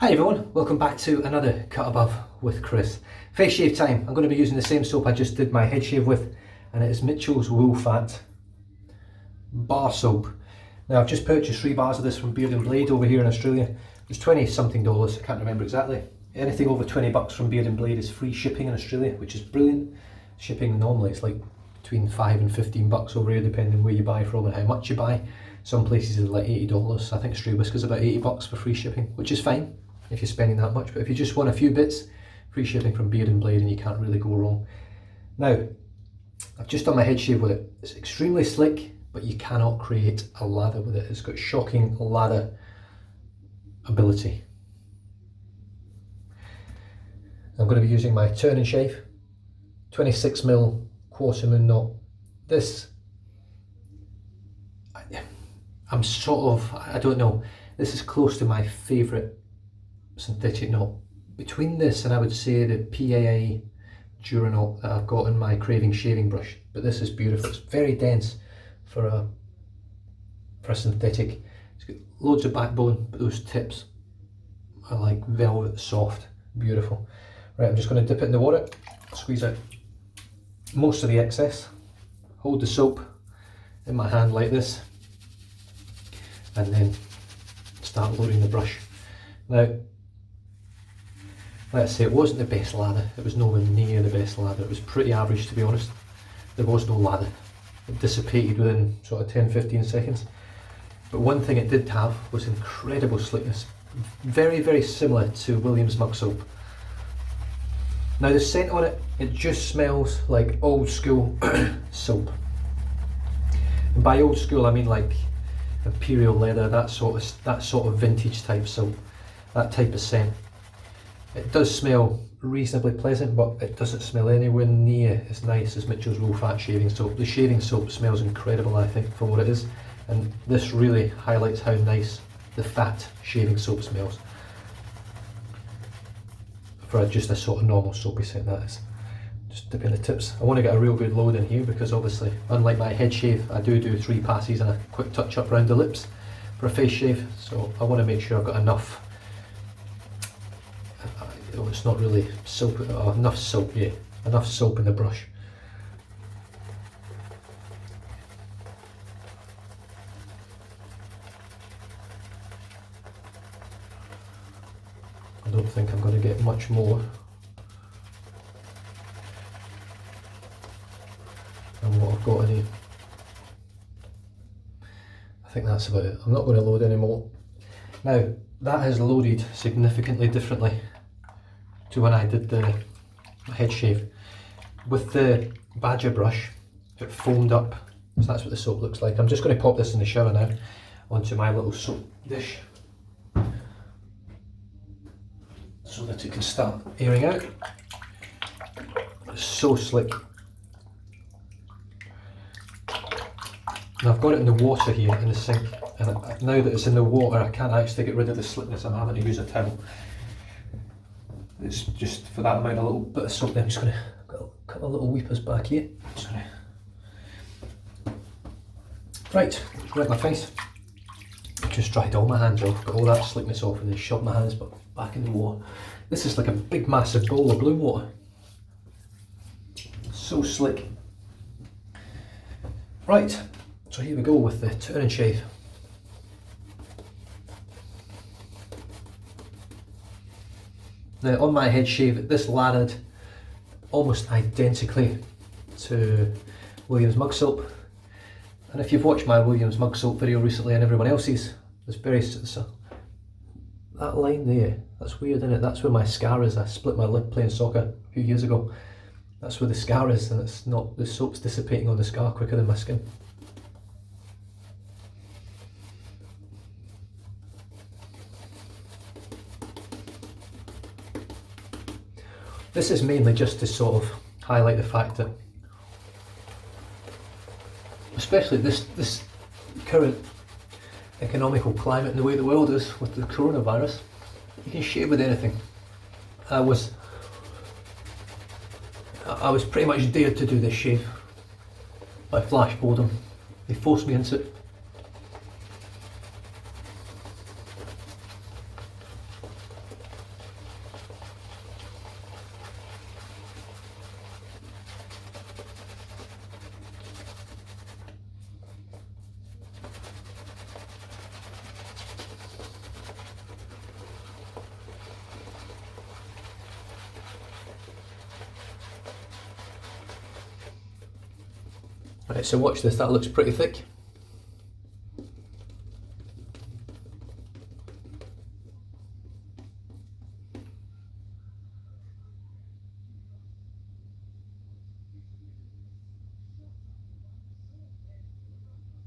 Hi everyone, welcome back to another Cut Above with Chris. Face shave time. I'm going to be using the same soap I just did my head shave with, and it is Mitchell's Woolfat bar soap. Now I've just purchased 3 bars of this from Beard and Blade over here in Australia. It's 20 something dollars, I can't remember exactly. Anything over 20 bucks from Beard and Blade is free shipping in Australia, which is brilliant. Shipping normally it's like between 5 and 15 bucks over here, depending where you buy from and how much you buy. Some places are like $80. I think Stray Whiskers about 80 bucks for free shipping, which is fine if you're spending that much. But if you just want a few bits, free shipping from Beard and Blade and you can't really go wrong. Now, I've just done my head shave with it. It's extremely slick, but you cannot create a lather with it. It's got shocking lather ability. I'm going to be using my turn and shave 26mm quarter moon knot. This, I'm sort of, I don't know, this is close to my favourite synthetic knot. Between this and I would say the PAI Dura knot that I've got in my Craving shaving brush, but this is beautiful. It's very dense for a synthetic. It's got loads of backbone, but those tips are like velvet soft, beautiful. Right, I'm just going to dip it in the water, squeeze out most of the excess, hold the soap in my hand like this, and then start loading the brush. Now, let's say it wasn't the best lather, it was nowhere near the best lather, it was pretty average to be honest. There was no lather, it dissipated within sort of 10-15 seconds. But one thing it did have was incredible slickness, very very similar to Williams mug soap. Now the scent on it, it just smells like old school soap. And by old school I mean like imperial leather, that sort of vintage type soap, that type of scent. It does smell reasonably pleasant, but it doesn't smell anywhere near as nice as Mitchell's Woolfat shaving soap. The shaving soap smells incredible, I think, for what it is, and this really highlights how nice the fat shaving soap smells for just a sort of normal soapy scent, that is. Just dipping the tips. I want to get a real good load in here because obviously, unlike my head shave, I do 3 passes and a quick touch up around the lips for a face shave, so I want to make sure I've got enough. It's not really soap, enough soap, yeah, enough soap in the brush. I don't think I'm going to get much more than what I've got in here. I think that's about it. I'm not going to load any more. Now, that has loaded significantly differently to when I did the head shave. With the Badger brush, it foamed up, so that's what the soap looks like. I'm just going to pop this in the shower now onto my little soap dish so that it can start airing out. It's so slick. And I've got it in the water here in the sink, and now that it's in the water I can't actually get rid of the slickness. I'm having to use a towel. It's just for that amount, a little bit of soap. I'm just going to got a couple of little weepers back here. Right, my face. Just dried all my hands off, got all that slickness off, and then shoved my hands back in the water. This is like a big massive bowl of blue water. So slick. Right, so here we go with the turn and shave. Now on my head shave, this lathered almost identically to Williams mug soap. And if you've watched my Williams mug soap video recently and everyone else's, that line there, that's weird, isn't it? That's where my scar is. I split my lip playing soccer a few years ago. That's where the scar is, and it's not, the soap's dissipating on the scar quicker than my skin. This is mainly just to sort of highlight the fact that, especially this current economical climate and the way the world is with the coronavirus, you can shave with anything. I was pretty much dared to do this shave by Flash boredom. They forced me into it. Right, so watch this, that looks pretty thick.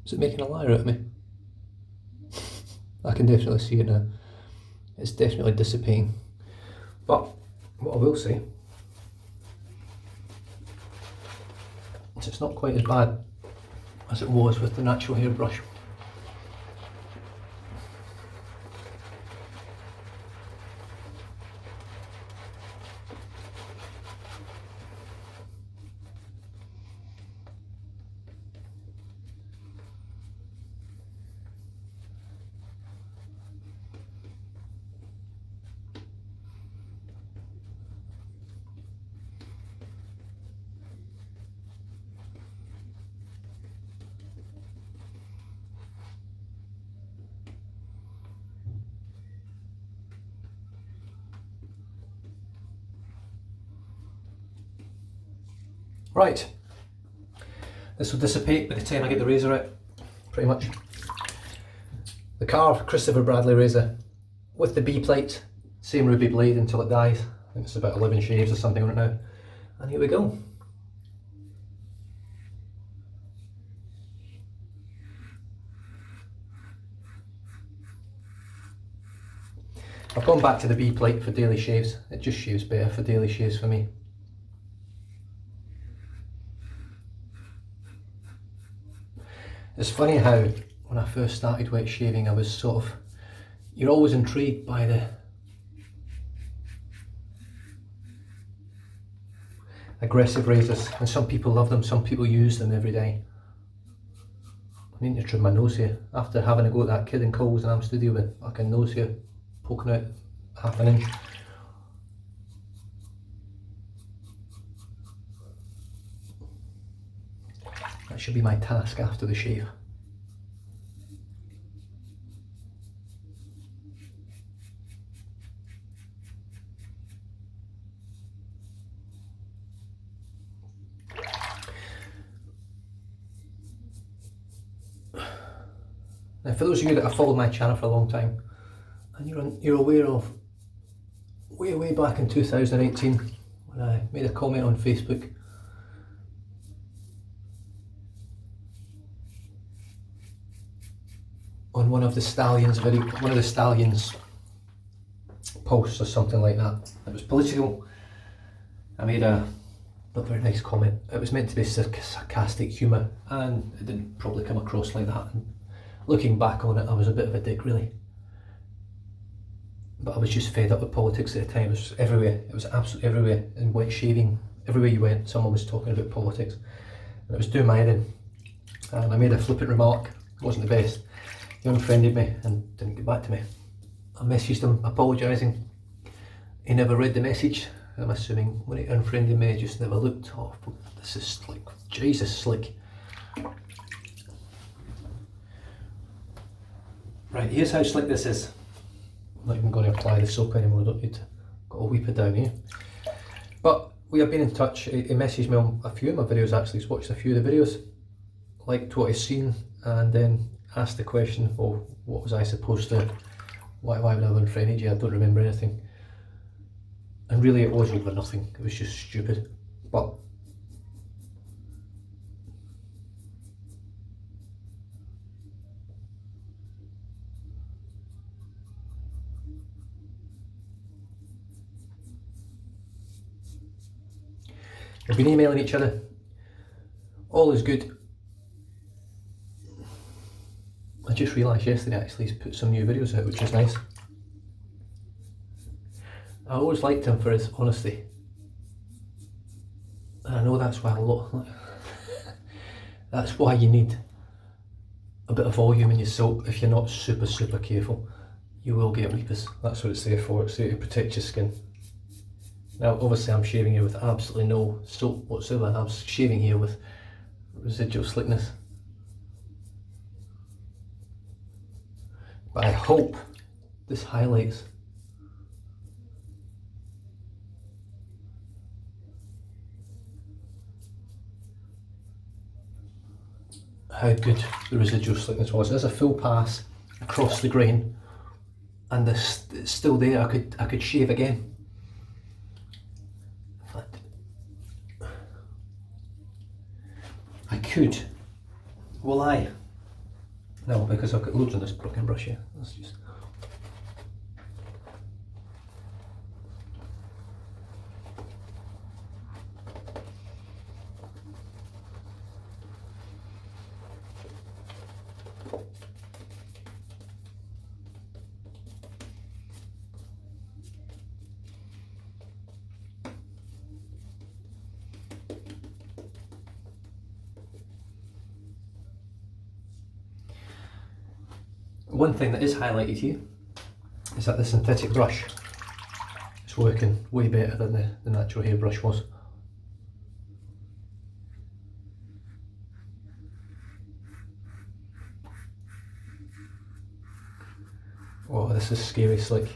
Is it making a liar out of me? I can definitely see it now. It's definitely dissipating. But what I will say is it's not quite as bad as it was with the natural hairbrush. Right, this will dissipate by the time I get the razor out, pretty much. The carved Christopher Bradley razor with the B plate, same ruby blade until it dies. I think it's about 11 shaves or something on it now. And here we go. I've gone back to the B plate for daily shaves. It just shaves better for daily shaves for me. It's funny how when I first started wet shaving I was sort of, you're always intrigued by the aggressive razors, and some people love them, some people use them every day. I need to trim my nose here after having a go at that kid in Coles in Am Studio with fucking nose here poking out half an inch. That should be my task after the shave. Now, for those of you that have followed my channel for a long time, and you're aware of way back in 2018 when I made a comment on Facebook on one of the Stallions posts or something like that. It was political. I made a not very nice comment. It was meant to be sarcastic humour, and it didn't probably come across like that. And looking back on it, I was a bit of a dick, really. But I was just fed up with politics at the time. It was everywhere. It was absolutely everywhere. In wet shaving, everywhere you went, someone was talking about politics. And it was doing my head in. And I made a flippant remark. It wasn't the best. He unfriended me and didn't get back to me. I messaged him apologising. He never read the message. I'm assuming when he unfriended me, he just never looked. Oh, this is like, Jesus, slick. Right, here's how slick this is. I'm not even going to apply the soap anymore, I don't need to. Got a weeper down here. But we have been in touch. He messaged me on a few of my videos actually. He's watched a few of the videos, liked what he's seen, and then asked the question, well, what was I supposed to, why would I have unfriended you? I don't remember anything. And really it was over nothing, it was just stupid. But we've been emailing each other, all is good. I just realised yesterday actually he's put some new videos out, which is nice. I always liked him for his honesty. And I know that's why that's why you need a bit of volume in your soap. If you're not super careful, you will get weepers. That's what it's there for. It's there to protect your skin. Now obviously I'm shaving here with absolutely no soap whatsoever. I'm shaving here with residual slickness. But I hope this highlights how good the residual slickness was. There's a full pass across the grain, and it's still there. I could shave again. In fact, I could. Will I? No, because I've got loads on this broken brush here. Let's just. One thing that is highlighted here is that the synthetic brush is working way better than the natural hairbrush was. Oh, this is scary slick.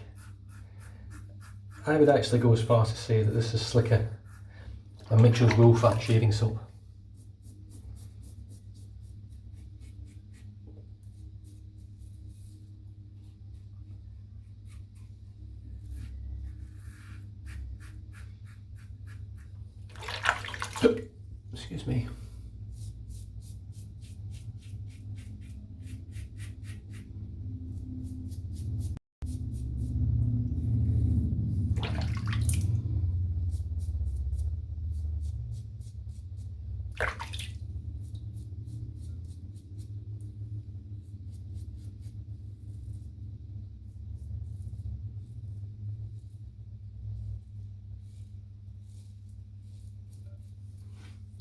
I would actually go as far as to say that this is slicker than Mitchell's Woolfat shaving soap. Excuse me.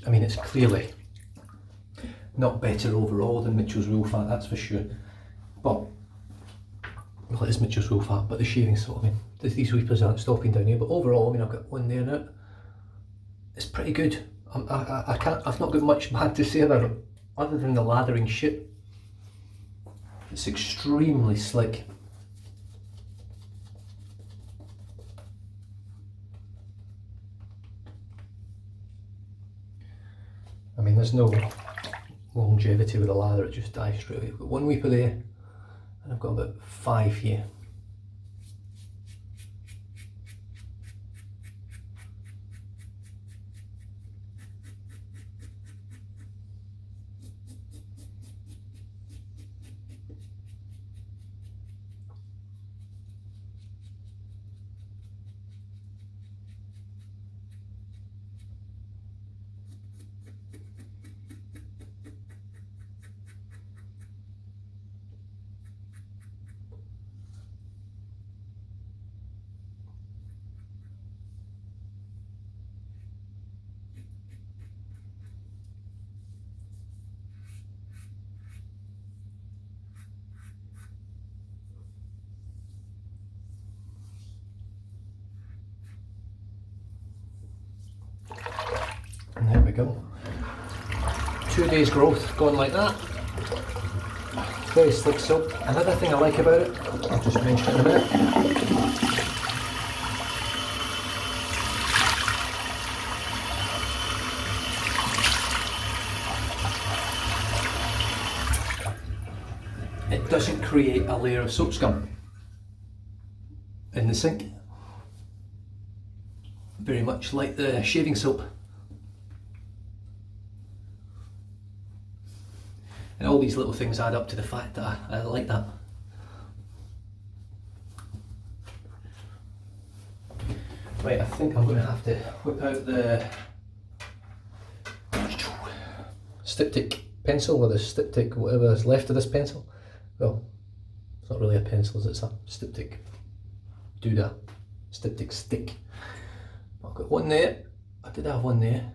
I mean, it's clearly not better overall than Mitchell's Woolfat, that's for sure. But, well, it is Mitchell's Woolfat, but the shaving soap, I mean, these weepers aren't stopping down here. But overall, I mean, I've got one there now. It's pretty good. I've not got much bad to say about it, other than the lathering shit. It's extremely slick. I mean, there's no longevity with the lather, it just dies straight away. I've got one weeper there, and I've got about 5 here. And there we go. 2 days growth gone like that. Very slick soap. Another thing I like about it, I'll just mention it in a minute. It doesn't create a layer of soap scum in the sink. Very much like the shaving soap. And all these little things add up to the fact that I like that. Right, I think I'm going to have to whip out the styptic pencil, or the styptic whatever is left of this pencil. Well, it's not really a pencil, it's a styptic doodah, styptic stick. I've got one there, I did have one there,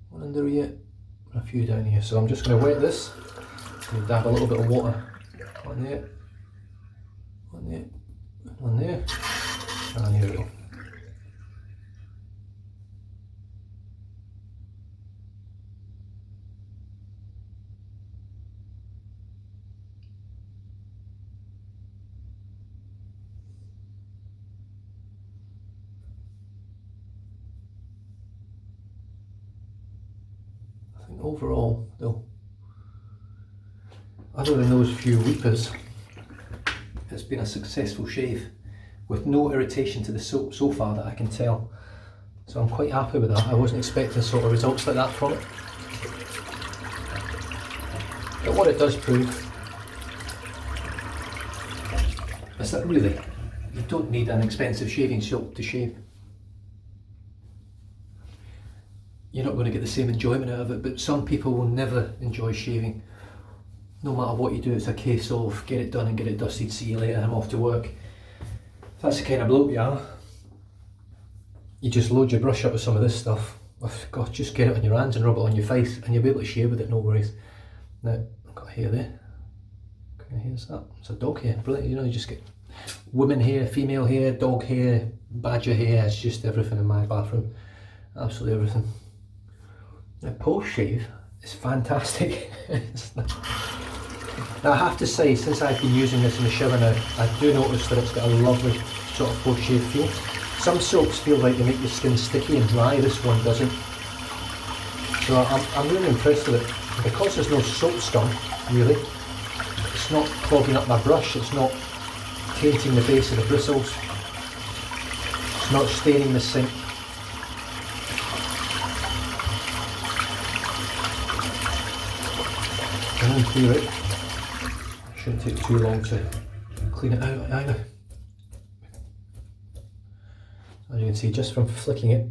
one under here, and a few down here. So I'm just going to wet this and dab a little bit of water. One there, one there, one there, and here we go. I think overall though, other than those few weepers, it's been a successful shave with no irritation to the soap so far that I can tell. So I'm quite happy with that. I wasn't expecting sort of results like that from it. But what it does prove is that really, you don't need an expensive shaving soap to shave. You're not going to get the same enjoyment out of it, but some people will never enjoy shaving. No matter what you do, it's a case of get it done and get it dusted, see you later, I'm off to work. If that's the kind of bloke you are, you just load your brush up with some of this stuff. Oh God, just get it on your hands and rub it on your face and you'll be able to shave with it, no worries. Now, I've got a hair there. What kind of hair is that? It's a dog hair, brilliant. You know, you just get women hair, female hair, dog hair, badger hair, it's just everything in my bathroom. Absolutely everything. Now, post shave is fantastic. Now I have to say, since I've been using this in the shower now, I do notice that it's got a lovely sort of post-shave feel. Some soaps feel like they make your skin sticky and dry, this one doesn't. So I'm really impressed with it. Because there's no soap scum, really, it's not clogging up my brush, it's not tainting the base of the bristles, it's not staining the sink. And then clear it. Shouldn't take too long to clean it out either. As you can see, just from flicking it,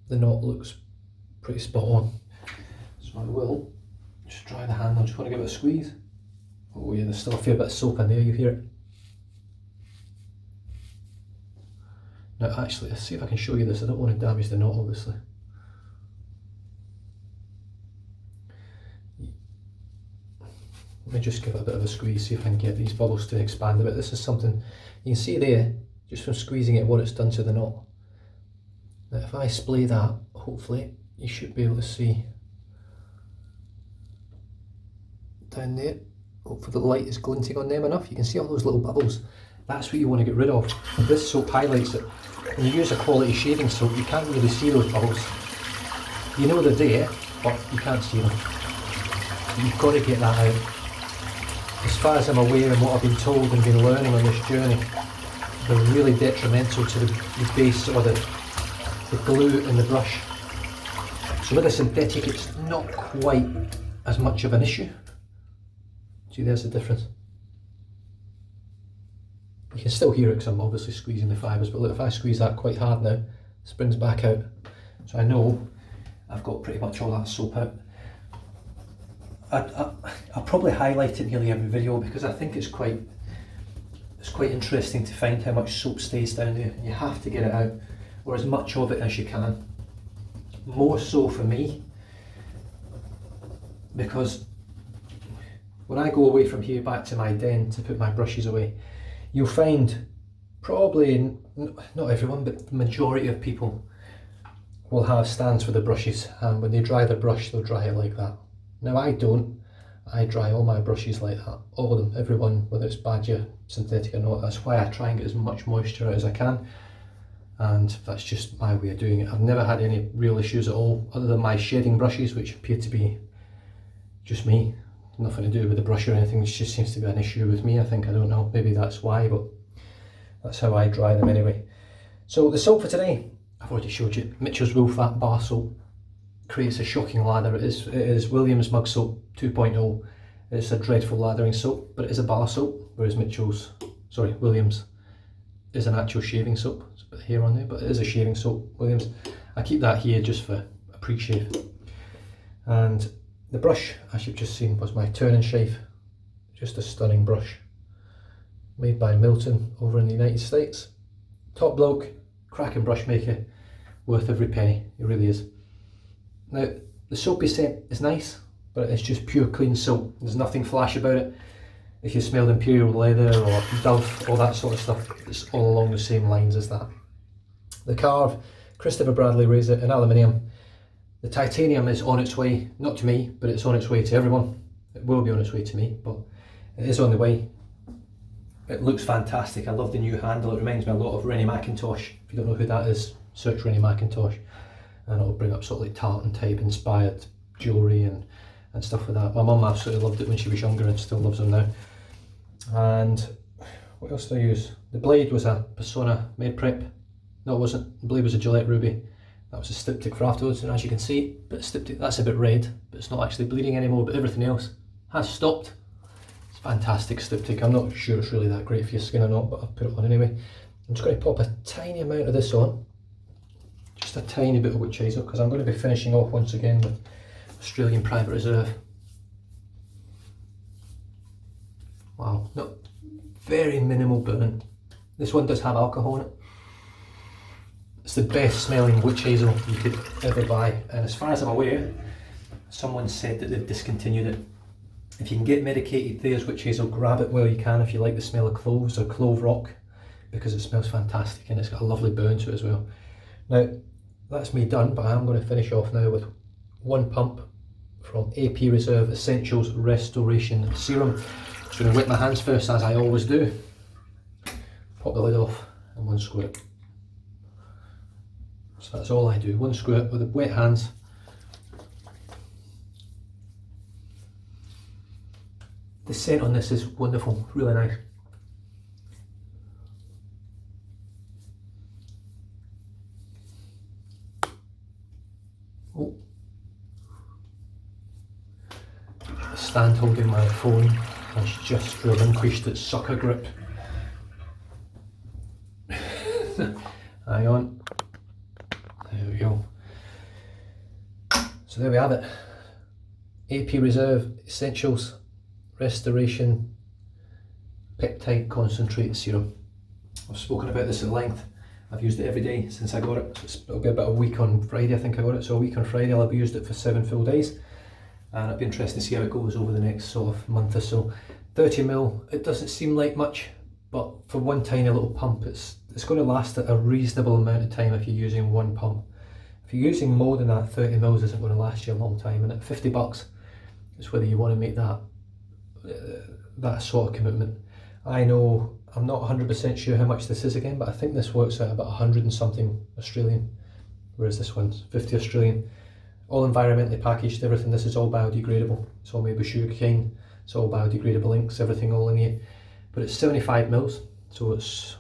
the knot looks pretty spot on. So I will just dry the hand. I just want to give it a squeeze. Oh yeah, there's still a fair bit of soap in there, you hear it. Now actually, let's see if I can show you this. I don't want to damage the knot, obviously. Let me just give it a bit of a squeeze, see if I can get these bubbles to expand a bit. This is something you can see there, just from squeezing it, what it's done to the knot. Now if I splay that, hopefully you should be able to see down there. Hopefully the light is glinting on them enough. You can see all those little bubbles. That's what you want to get rid of. And this soap highlights it. When you use a quality shaving soap, you can't really see those bubbles. You know they're there, but you can't see them. You've got to get that out. As far as I'm aware and what I've been told and been learning on this journey, they're really detrimental to the base or the glue in the brush. So with a synthetic, it's not quite as much of an issue. See, there's the difference. You can still hear it because I'm obviously squeezing the fibres, but look, if I squeeze that quite hard now, it springs back out. So I know I've got pretty much all that soap out. I'll probably highlight it nearly every video because I think it's quite interesting to find how much soap stays down there. You have to get it out, or as much of it as you can. More so for me, because when I go away from here back to my den to put my brushes away, you'll find probably, not everyone, but the majority of people will have stands for the brushes, and when they dry the brush, they'll dry it like that. Now I don't. I dry all my brushes like that, all of them, every one, whether it's badger, synthetic or not. That's why I try and get as much moisture out as I can, and that's just my way of doing it. I've never had any real issues at all, other than my shading brushes, which appear to be just me. Nothing to do with the brush or anything, it just seems to be an issue with me, I think. I don't know, maybe that's why, but that's how I dry them anyway. So the soap for today, I've already showed you, Mitchell's Woolfat bar soap. Creates a shocking lather. It is Williams Mug Soap 2.0. It's a dreadful lathering soap, but it is a bar soap, whereas Williams is an actual shaving soap. There's a bit of hair on there, but it is a shaving soap, Williams. I keep that here just for a pre-shave. And the brush, as you've just seen, was my turn and shave. Just a stunning brush. Made by Milton over in the United States. Top bloke, cracking brush maker, worth every penny, it really is. Now, the soapy scent is nice, but it's just pure clean soap. There's nothing flash about it. If you smelled Imperial Leather or Dove, all that sort of stuff, it's all along the same lines as that. The carve, Christopher Bradley razor in aluminium. The titanium is on its way, not to me, but it's on its way to everyone. It will be on its way to me, but it is on the way. It looks fantastic. I love the new handle. It reminds me a lot of Rennie Mackintosh. If you don't know who that is, search Rennie Mackintosh. And it'll bring up sort of like tartan type inspired jewellery and and stuff like that. My mum absolutely loved it when she was younger and still loves them now. And what else did I use? The blade was a Persona Med Prep. No, it wasn't. The blade was a Gillette Ruby. That was a styptic for afterwards, and as you can see, bit of styptic, that's a bit red, but it's not actually bleeding anymore, but everything else has stopped. It's fantastic styptic. I'm not sure it's really that great for your skin or not, but I've put it on anyway. I'm just going to pop a tiny amount of this on, just a tiny bit of witch hazel, because I'm going to be finishing off once again with Australian Private Reserve. Wow, no, very minimal burn. This one does have alcohol in it. It's the best smelling witch hazel you could ever buy, and as far as I'm aware, someone said that they've discontinued it. If you can get medicated Thayer's witch hazel, grab it while you can if you like the smell of cloves or clove rock, because it smells fantastic and it's got a lovely burn to it as well. Now, that's me done, but I am going to finish off now with one pump from AP Reserve Essentials Restoration Serum. I'm just going to wet my hands first, as I always do. Pop the lid off and one squirt. So that's all I do, one squirt with the wet hands. The scent on this is wonderful, really nice. Oh. The stand holding my phone has just relinquished its sucker grip. Hang on. There we go. So there we have it. AP Reserve Essentials Restoration Peptide Concentrate Serum. I've spoken about this at length. I've used it every day since I got it. It'll be about a week on Friday, I think I got it. So a week on Friday, I'll have used it for 7 full days. And it'll be interesting to see how it goes over the next sort of month or so. 30ml, it doesn't seem like much, but for one tiny little pump, it's going to last a reasonable amount of time if you're using one pump. If you're using more than that, 30ml isn't going to last you a long time. And at $50, it's whether you want to make that sort of commitment. I know I'm not 100% sure how much this is again, but I think this works out about 100 and something Australian, whereas this one's 50 Australian. All environmentally packaged, everything. This is all biodegradable. It's all made with sugarcane. It's all biodegradable inks, everything all in here. But it's 75ml, so it's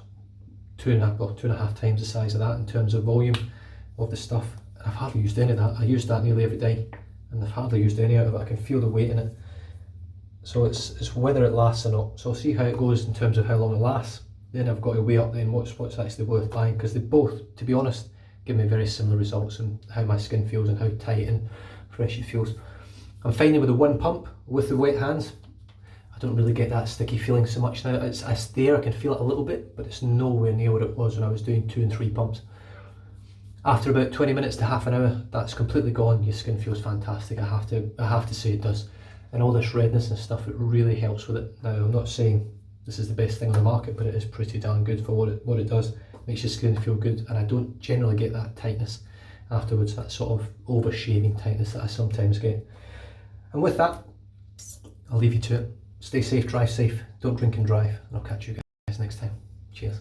2.5 times the size of that in terms of volume of the stuff. I've hardly used any of that. I use that nearly every day, and I've hardly used any out of it. I can feel the weight in it. So it's whether it lasts or not. So I'll see how it goes in terms of how long it lasts. Then I've got to weigh up then what's actually worth buying, because they both, to be honest, give me very similar results in how my skin feels and how tight and fresh it feels. I'm finding with the one pump, with the wet hands, I don't really get that sticky feeling so much now. It's there, I can feel it a little bit, but it's nowhere near what it was when I was doing 2 and 3 pumps. After about 20 minutes to half an hour, that's completely gone. Your skin feels fantastic. I have to say it does. And all this redness and stuff, it really helps with it. Now, I'm not saying this is the best thing on the market, but it is pretty darn good for what it does. Makes your skin feel good, and I don't generally get that tightness afterwards, that sort of over-shaving tightness that I sometimes get. And with that, I'll leave you to it. Stay safe, drive safe, don't drink and drive, and I'll catch you guys next time. Cheers.